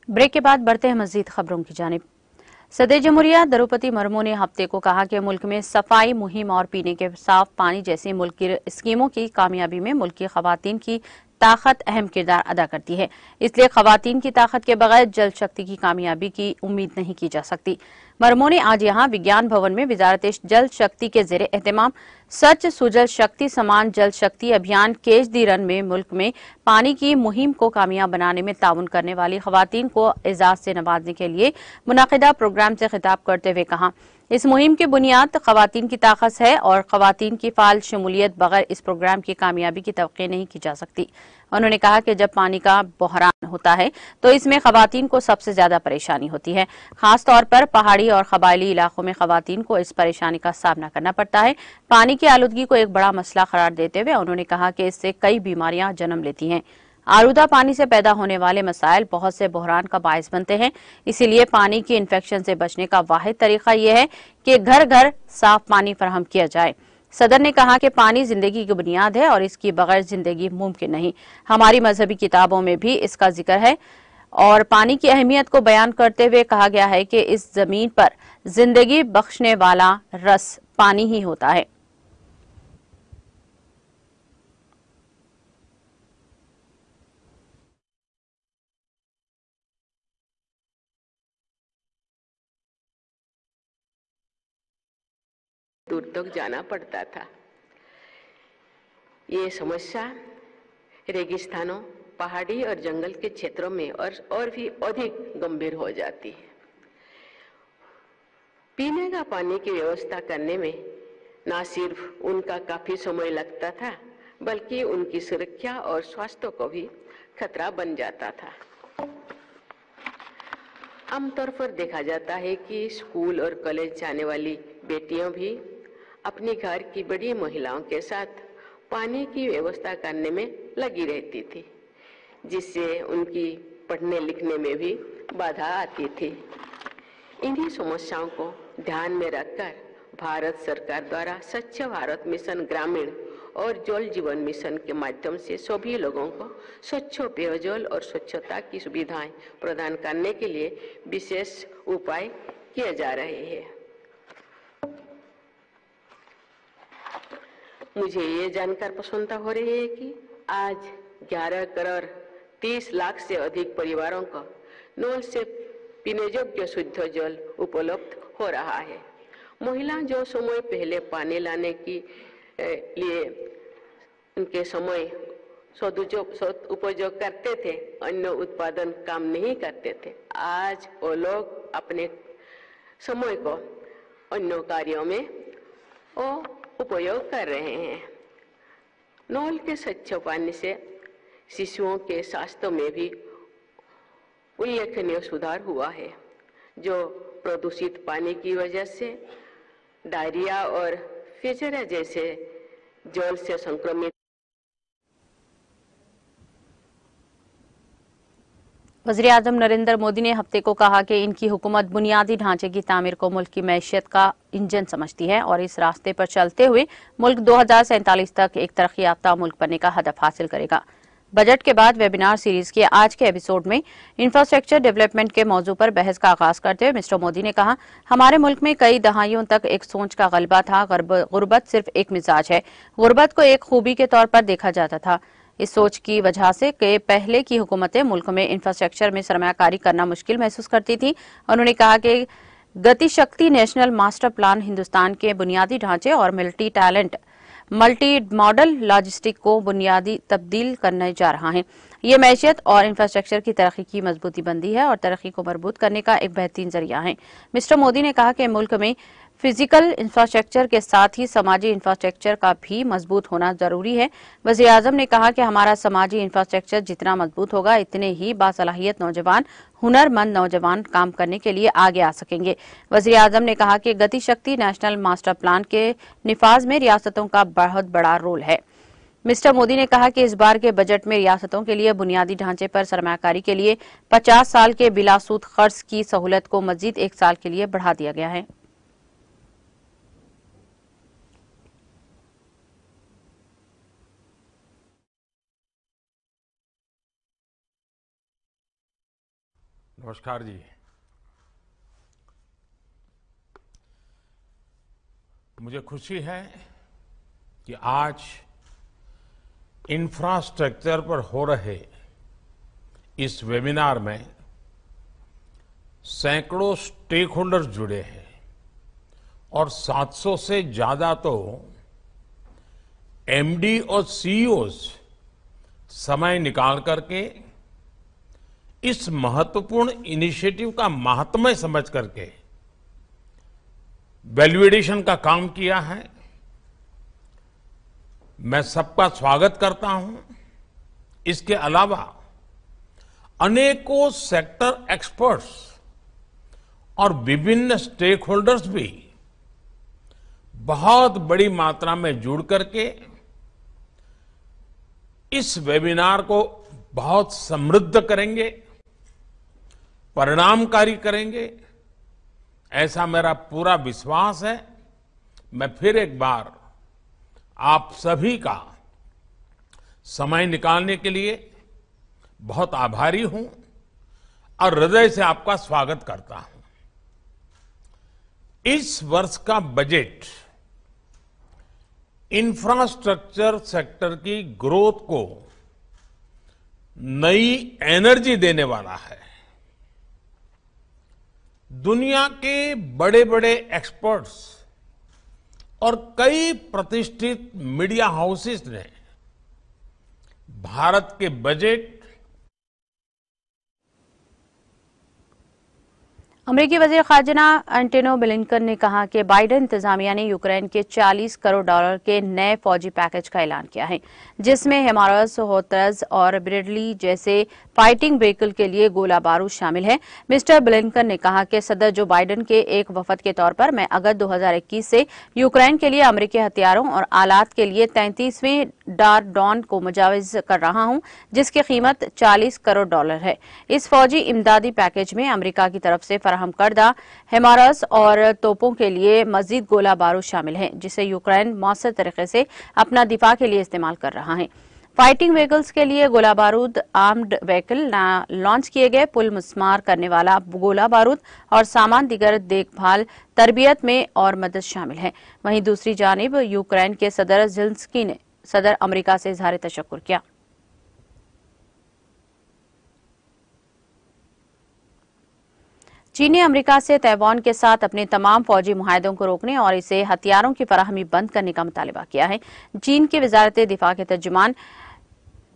Break के बाद बढ़ते हैं मजीद खबरों की जानिब। सदर जमहूरिया द्रौपदी मुर्मू ने हफ्ते को कहा कि मुल्क में सफाई मुहिम और पीने के साफ पानी जैसी मुल्क की स्कीमों की कामयाबी में मुल्क की खवातीन की ताकत अहम किरदार अदा करती है, इसलिए खवातीन की ताकत के बगैर जल शक्ति की कामयाबी की उम्मीद नहीं की जा सकती। मरमू ने आज यहाँ विज्ञान भवन में वजारत जल शक्ति के जेर एहतमाम सच सुजल शक्ति समान जल शक्ति अभियान केज दी रन में मुल्क में पानी की मुहिम को कामयाब बनाने में ताउन करने वाली खवातीन को एजाज से नवाजने के लिए मुनाकिदा प्रोग्राम से खिताब करते हुए कहा, इस मुहिम की बुनियाद खवातीन की ताकत है और खवातीन की फाल शमूलियत बगैर इस प्रोग्राम की कामयाबी की तवक्कीह नहीं की जा सकती। उन्होंने कहा कि जब पानी का बहरान होता है तो इसमें खवातीन को सबसे ज्यादा परेशानी होती है, खास तौर पर पहाड़ी और कबायली इलाकों में खवातीन को इस परेशानी का सामना करना पड़ता है। पानी की आलूदगी को एक बड़ा मसला करार देते हुए उन्होंने कहा कि इससे कई बीमारियां जन्म लेती हैं। आलूदा पानी से पैदा होने वाले मसाइल बहुत से बहरान का बायस बनते हैं, इसीलिए पानी की इन्फेक्शन से बचने का वाहिद तरीका यह है कि घर घर साफ पानी फराहम किया जाए। सदर ने कहा कि पानी जिंदगी की बुनियाद है और इसकी बगैर जिंदगी मुमकिन नहीं। हमारी मजहबी किताबों में भी इसका जिक्र है और पानी की अहमियत को बयान करते हुए कहा गया है कि इस जमीन पर जिंदगी बख्शने वाला रस पानी ही होता है। दूर तक जाना पड़ता था। ये समस्या रेगिस्तानों, पहाड़ी और जंगल के क्षेत्रों में और भी अधिक गंभीर हो जाती है। पीने का पानी की व्यवस्था करने में न सिर्फ उनका काफी समय लगता था, बल्कि उनकी सुरक्षा और स्वास्थ्य को भी खतरा बन जाता था। आमतौर पर देखा जाता है कि स्कूल और कॉलेज जाने वाली बेटियां भी अपने घर की बड़ी महिलाओं के साथ पानी की व्यवस्था करने में लगी रहती थी, जिससे उनकी पढ़ने लिखने में भी बाधा आती थी। इन्हीं समस्याओं को ध्यान में रखकर भारत सरकार द्वारा स्वच्छ भारत मिशन ग्रामीण और जल जीवन मिशन के माध्यम से सभी लोगों को स्वच्छ पेयजल और स्वच्छता की सुविधाएं प्रदान करने के लिए विशेष उपाय किए जा रहे हैं। मुझे ये जानकर प्रसन्नता हो रही है कि आज 11 करोड़ 30 लाख से अधिक परिवारों को नल से पीने योग्य शुद्ध जल उपलब्ध हो रहा है। महिला जो समय पहले पानी लाने की लिए उनके समय उपयोग करते थे, अन्य उत्पादन काम नहीं करते थे, आज वो लोग अपने समय को अन्य कार्यों में उपयोग कर रहे हैं। नल के स्वच्छ पानी से शिशुओं के स्वास्थ्य में भी उल्लेखनीय सुधार हुआ है, जो प्रदूषित पानी की वजह से डायरिया और फिशरिया जैसे जल से संक्रमित। वज़ीर-ए-आज़म नरेंद्र मोदी ने हफ्ते को कहा कि इनकी हुकूमत बुनियादी ढांचे की तामीर को मुल्क की मैशियत का इंजन समझती है और इस रास्ते पर चलते हुए मुल्क 2047 तक एक तरक्की याफ्ता मुल्क बनने का हदफ हासिल करेगा। बजट के बाद वेबिनार सीरीज के आज के एपिसोड में इंफ्रास्ट्रक्चर डेवलपमेंट के मौजू पर बहस का आगाज करते हुए मिस्टर मोदी ने कहा, हमारे मुल्क में कई दहाइयों तक एक सोच का गलबा था, गुर्बत सिर्फ एक मिजाज है। गुर्बत को एक खूबी के तौर पर देखा जाता था। इस सोच की वजह से कि पहले की हुकूमतें मुल्क में इंफ्रास्ट्रक्चर में सरमायाकारी करना मुश्किल महसूस करती थी। उन्होंने कहा कि गति शक्ति नेशनल मास्टर प्लान हिंदुस्तान के बुनियादी ढांचे और मल्टी मॉडल लॉजिस्टिक को बुनियादी तब्दील करने जा रहा है। ये मैशियत और इंफ्रास्ट्रक्चर की तरक्की की मजबूती बंदी है और तरक्की को मजबूत करने का एक बेहतरीन जरिया है। मिस्टर मोदी ने कहा कि मुल्क में फिजिकल इंफ्रास्ट्रक्चर के साथ ही समाजी इंफ्रास्ट्रक्चर का भी मजबूत होना जरूरी है। वज़ीर आज़म ने कहा कि हमारा समाजी इंफ्रास्ट्रक्चर जितना मजबूत होगा, इतने ही बासलाहियत नौजवान, हुनरमंद नौजवान काम करने के लिए आगे आ सकेंगे। वज़ीर आज़म ने कहा कि गति शक्ति नेशनल मास्टर प्लान के निफाज में रियासतों का बहुत बड़ा रोल है। मिस्टर मोदी ने कहा कि इस बार के बजट में रियासतों के लिए बुनियादी ढांचे पर सरमायाकारी के लिए 50 साल के बिलासूद कर्ज की सहूलत को मजीद 1 साल के लिए बढ़ा दिया गया है। नमस्कार जी। मुझे खुशी है कि आज इंफ्रास्ट्रक्चर पर हो रहे इस वेबिनार में सैकड़ों स्टेक होल्डर्स जुड़े हैं और 700 से ज्यादा तो एमडी और सीईओज समय निकाल करके इस महत्वपूर्ण इनिशिएटिव का महात्म्य समझ करके वैल्यूएडिशन का काम किया है। मैं सबका स्वागत करता हूं। इसके अलावा अनेकों सेक्टर एक्सपर्ट्स और विभिन्न स्टेक होल्डर्स भी बहुत बड़ी मात्रा में जुड़ करके इस वेबिनार को बहुत समृद्ध करेंगे, परिणामकारी करेंगे, ऐसा मेरा पूरा विश्वास है। मैं फिर एक बार आप सभी का समय निकालने के लिए बहुत आभारी हूं और हृदय से आपका स्वागत करता हूं। इस वर्ष का बजट इंफ्रास्ट्रक्चर सेक्टर की ग्रोथ को नई एनर्जी देने वाला है। दुनिया के बड़े बड़े एक्सपर्ट्स और कई प्रतिष्ठित मीडिया हाउसेस ने भारत के बजट अमेरिकी वजीर खाजना एंटोनी ब्लिंकन ने कहा कि बाइडेन इंतजामिया ने यूक्रेन के $40 करोड़ के नए फौजी पैकेज का ऐलान किया है, जिसमें हिमारस, होतर्स और ब्रेडली जैसे फाइटिंग व्हीकल के लिए गोला बारूद शामिल है। मिस्टर ब्लिंकन ने कहा कि सदर जो बाइडेन के एक वफद के तौर पर मैं अगस्त 2021 से यूक्रेन के लिए अमेरिकी हथियारों और आलात के लिए 33वें डॉन को मुजाविज कर रहा हूं, जिसकी कीमत $40 करोड़ है। इस फौजी इमदादी पैकेज में अमेरिका की तरफ से फराहम करदा हिमारस और तोपों के लिए मजीद गोला बारूद शामिल है, जिसे यूक्रेन मौसर तरीके से अपना दिफा के लिए इस्तेमाल कर रहा है। फाइटिंग व्हीकल्स के लिए गोला बारूद, आर्म्ड व्हीकल, लॉन्च किए गए पुल मुस्मार करने वाला गोला बारूद और सामान दीगर देखभाल, तरबियत में और मदद शामिल है। वहीं दूसरी जानिब यूक्रेन के सदर ज़ेलेंस्की ने सदर अमेरिका से इजहार तशक्कुर किया। चीन ने अमेरिका से ताइवान के साथ अपने तमाम फौजी मुआहदों को रोकने और इसे हथियारों की फराहमी बंद करने का मुतालबा किया है। चीन की वजारत दिफा के तर्जुमान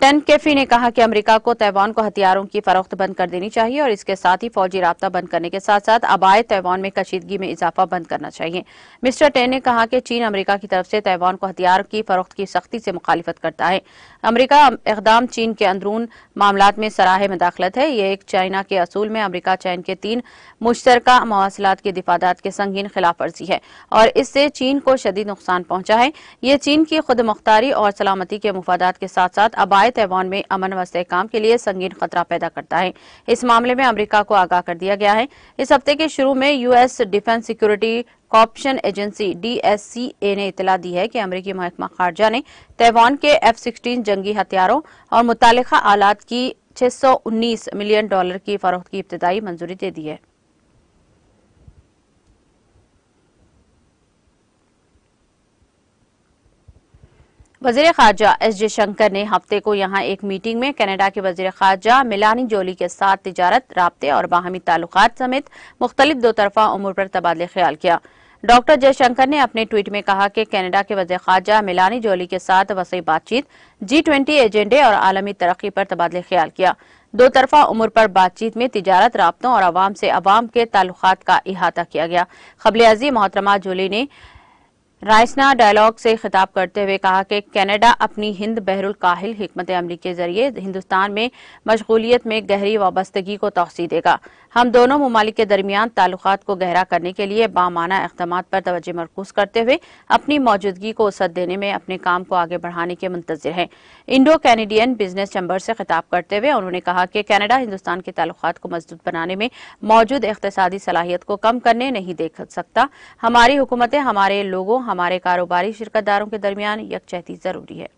टेन केफी ने कहा कि अमेरिका को ताइवान को हथियारों की फरोख्त बंद कर देनी चाहिए और इसके साथ ही फौजी राब्ता बंद करने के साथ साथ आबाए ताइवान में कशीदगी में इजाफा बंद करना चाहिए। मिस्टर टेन ने कहा कि चीन अमेरिका की तरफ से ताइवान को हथियार की फरोख्त की सख्ती से मुखालिफत करता है। अमेरिका इकदाम चीन के अंदरून मामलात में सराहे मदाखलत है। ये एक चाइना के असूल में अमेरिका चीन के 3 मुश्तरका मवासलात के दिफादात के संगीन खिलाफ वर्जी है और इससे चीन को शदीद नुकसान पहुंचा है। ये चीन की खुद मुख्तारी और सलामती के मुफादात के साथ साथ आबाए ताइवान में अमन व इस्तेहकाम के लिए संगीन खतरा पैदा करता है। इस मामले में अमेरिका को आगाह कर दिया गया है। इस हफ्ते के शुरू में US defence security corporation agency DSCA ने इतला दी है कि अमेरिकी महकमा खारजा ने ताइवान के F-16 जंगी हथियारों और मुतालिका आलात की $619 मिलियन की फरोख्त की इब्तिदाई मंजूरी दे दी है। वजीर खारजा एस जयशंकर ने हफ्ते को यहां एक मीटिंग में कनाडा के वजीर खारजा मेलानी जोली के साथ तिजारत, राब्ते और बाहमी ताल्लुकात समेत मुख्तलिफ दो तरफा उमूर पर तबादले ख्याल किया। डॉक्टर जयशंकर ने अपने ट्वीट में कहा कि कनाडा के वजीर खारजा मेलानी जोली के साथ वसी बातचीत, G20 एजेंडे और आलमी तरक्की पर तबादले ख्याल किया। दो तरफा उमूर पर बातचीत में तिजारत, राब्तों और अवाम से अवाम के ताल्लुकात का इहाता किया गया। क़ब्ल-ए-आज़ी मोहतरमा जोली ने रायसना डायलॉग से खिताब करते हुए कहा कि कनाडा अपनी हिंद बहरुल काहिल हिकमत अमली के जरिए हिंदुस्तान में मशगूलियत में गहरी वाबस्तगी को तौसीह देगा। हम दोनों ममालिक के दरमियान ताल्लुकात को गहरा करने के लिए बामाना इक़दामात पर तवज्जो मरकूज करते हुए अपनी मौजूदगी को वसअत देने में अपने काम को आगे बढ़ाने के मुंतज़िर हैं। इंडो कैनेडियन बिजनेस चैम्बर से खिताब करते हुए उन्होंने कहा कि कनाडा हिंदुस्तान के ताल्लुकात को मजबूत बनाने में मौजूद इक़्तिसादी सलाहियत को कम करने नहीं देख सकता। हमारी हुकूमतें, हमारे लोगों, हमारे कारोबारी शिरकतदारों के दरमियान यकजहती जरूरी है।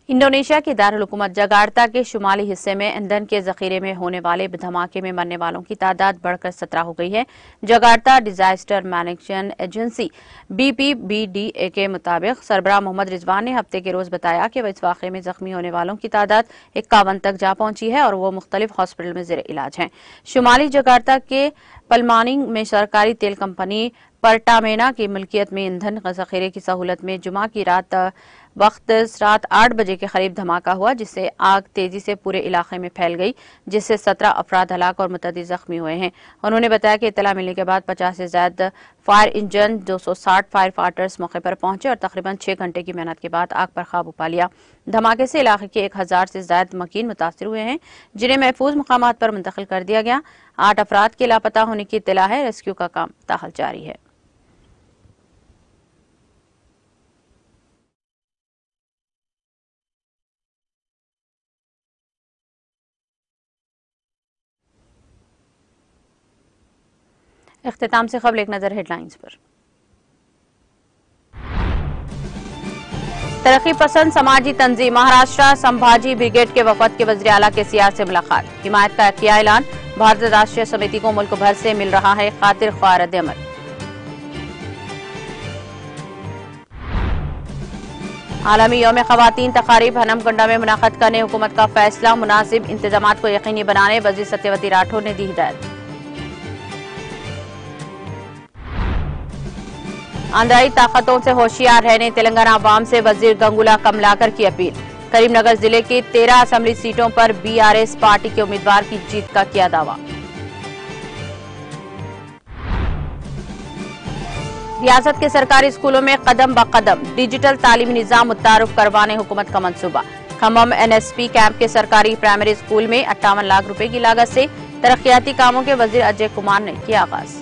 इंडोनेशिया के दारुल हुकूमत जकार्ता के शुमाली हिस्से में ईंधन के जखीरे में होने वाले धमाके में मरने वालों की तादाद बढ़कर 17 हो गई है। Jakarta disaster management agency BPBDA के मुताबिक सरबराह मोहम्मद रिजवान ने हफ्ते के रोज बताया कि इस वाक़े में जख्मी होने वालों की तादाद 51 तक जा पहुंची है और वो मुख्तलिफ हॉस्पिटल में जेर इलाज हैं। शुमाली जकार्ता के पलमानिंग में सरकारी तेल कंपनी परटामेना की मिल्कियत में ईंधन जखीरे की सहूलत में जुमा की रात 8 बजे के करीब धमाका हुआ, जिससे आग तेजी से पूरे इलाके में फैल गई, जिससे 17 अफराद हलाक और मुतअद्दिद जख्मी हुए हैं। उन्होंने बताया कि इत्तला मिलने के बाद 50 से ज्यादा फायर इंजन 260 फायर फाइटर्स मौके पर पहुंचे और तकरीबन 6 घंटे की मेहनत के बाद आग पर काबू पा लिया। धमाके से इलाके के 1000 से ज्यादा मकीन मुतासिर हुए हैं, जिन्हें महफूज मकामात पर मुंतकिल कर दिया गया। 8 अफराद के लापता होने की इत्तला है। रेस्क्यू का काम ताहल जारी है। इख्तिताम से खबर एक नजर हेडलाइंस पर। तरक्की पसंद समाजी तंजीम महाराष्ट्र संभाजी ब्रिगेड के वफद के वज़ीर आला के सियार से मुलाकात, हिमायत का किया ऐलान। भारतीय राष्ट्रीय समिति को मुल्क भर से मिल रहा है खातिर ख्वाह रद्द-ए-अमल। आलमी यौम ख़वातीन तकारीब हनमकुंडा में मुनाक़द करने हुकूमत का फैसला, मुनासिब इंतजामात को यकीनी बनाने वज़ीर सत्यवती राठौर ने दी हिदायत। आंध्राई ताकतों से होशियार रहने तेलंगाना अवाम से वजीर गंगुला कमलाकर की अपील। करीमनगर जिले की 13 असेंबली सीटों पर BRS पार्टी के उम्मीदवार की जीत का किया दावा। रियासत के सरकारी स्कूलों में कदम ब कदम डिजिटल तालीमी निजाम मुतारुफ करवाने हुकूमत का मंसूबा। खम्मम NSP कैंप के सरकारी प्राइमरी स्कूल में 58 लाख रुपए की लागत से तरक्याती कामों के वजीर अजय कुमार ने किया आगाज।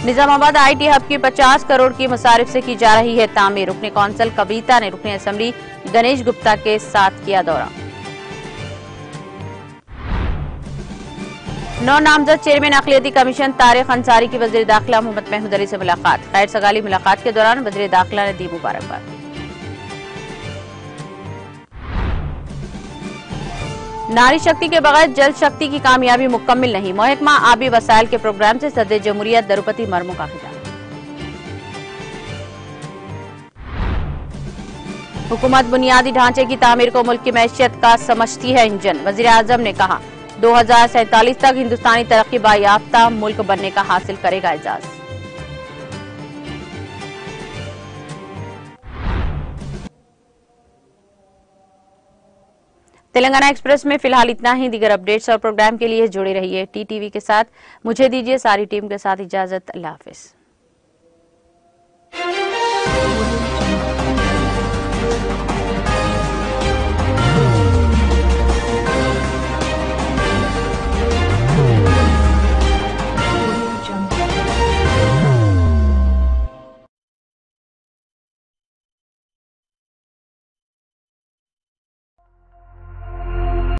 निजामाबाद IT हब की 50 करोड़ की मसारिफ से की जा रही है तामीर। रुकने कौंसल कविता ने रुकने असेंबली गणेश गुप्ता के साथ किया दौरा। 9 नामजद चेयरमैन अक़लियती कमीशन तारिक अंसारी की वज़ीर दाखिला मोहम्मद महमूद अली से मुलाकात। खैर सगाली मुलाकात के दौरान वज़ीर दाखिला ने दी मुबारकबाद। नारी शक्ति के बगैर जल शक्ति की कामयाबी मुकम्मल नहीं, महकमा आबी वसाइल के प्रोग्राम से सदर जमहूरियत द्रौपदी मुर्मू का खिताब। हुकूमत बुनियादी ढांचे की तामीर को मुल्क की मैशियत का समझती है इंजन, वजीर आजम ने कहा। 2047 तक हिंदुस्तानी तरक्की बायाफ्ता मुल्क बनने का हासिल करेगा एजाज। तेलंगाना एक्सप्रेस में फिलहाल इतना ही। दीगर अपडेट्स और प्रोग्राम के लिए जुड़े रहिए TTV के साथ। मुझे दीजिए सारी टीम के साथ इजाजत। अल्लाह हाफिज।